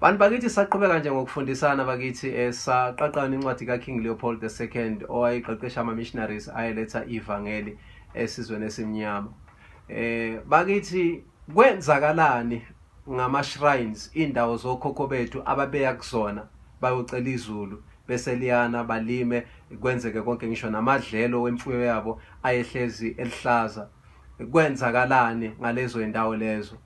Bantu bakithi saqhubeka nje ngokufundisana bakithi saqaqana incwadi kaKing Leopold II owayeqeqesha ama-missionaries ayeletha ivangeli esizweni esimnyama. Bakithi kwenzakalani ngama-shrines, indawo zokhokho bethu ababeya kuzona bayocela izulu bese liyana balime kwenzeke konke ngisho namadlelo wemfuyo yabo ayehlezi elihlaza. Kwenzakalani ngalezo indawo lezo?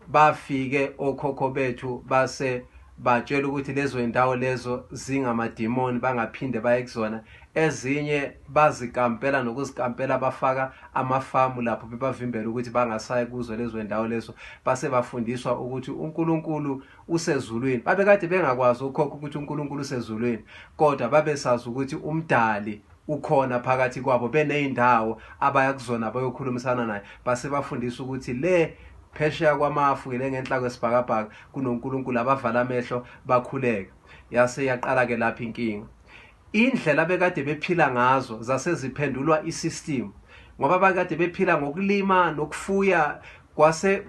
Bafike okhokho bethu base batshela ukuthi lezo indawo lezo zingamadimoni bangaphinde baye kuzona. Ezinye bazikampela nokuzikampela bafaka amafamu lapho bebavimbela ukuthi bangasayi kuzo lezo indawo lezo. Base bafundiswa ukuthi uNkulunkulu usezulwini. Babekade bengakwazi okhokho ukuthi uNkulunkulu usezulwini, kodwa babesazi ukuthi umdali ukhona phakathi kwabo, beneyindawo abaya kuzona bayokhulumisana naye. Base bafundiswa ukuthi le phesheya kwamafu le ngenhla kwesibhakabhaka kunoNkulunkulu, abavala amehlo bakhuleke. Yase yaqala ke lapha inkinga. Indlela bekade bephila ngazo zase ziphendulwa isystem, ngoba bakade bephila ngokulima nokufuya,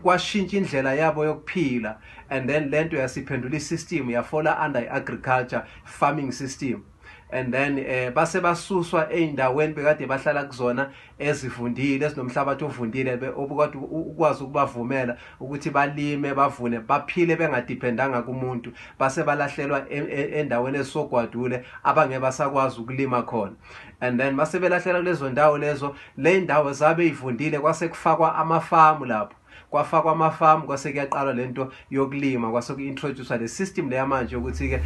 kwashintsha indlela yabo yokuphila, and then lento yasiphendula isystem yafola under agriculture farming system. And then base basuswa eindaweni bekade bahlala kuzona ezivundile ezinomhlabathi ovundile obukade ukwazi ukubavumela ukuthi balime bavune baphile bengadependanga kumuntu. Base balahlelwa endaweni esogwadule abangeke basakwazi ukulima khona. And then base belahlelwa kulezo ndawo lezo, le ndawo zabe ivundile kwase kufakwa amafamu lapho. Kwafakwa amafamu kwase kuyaqalwa lento yokulima, kwase ku-introduce le system leya manje ukuthi ke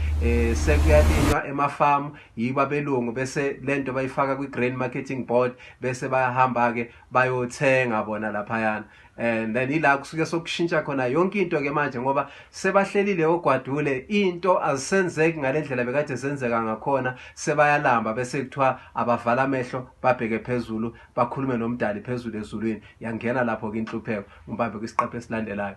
sekuyalinywa emafamu yiba belungu, bese lento bayifaka kwi-grain marketing board bese bayahamba ke bayothenga bona laphayana. And then ila kusuke sokushintsha khona yonke into ke manje, ngoba sebahlelile ogwadule into azisenzeki ngalendlela bekade zenzeka ngakhona. Sebayalamba bese kuthiwa abavala amehlo babheke phezulu bakhulume nomdali phezulu ezulwini. Yangena lapho ke inhlupheko. Umbambe kwisiqephu esilandelayo.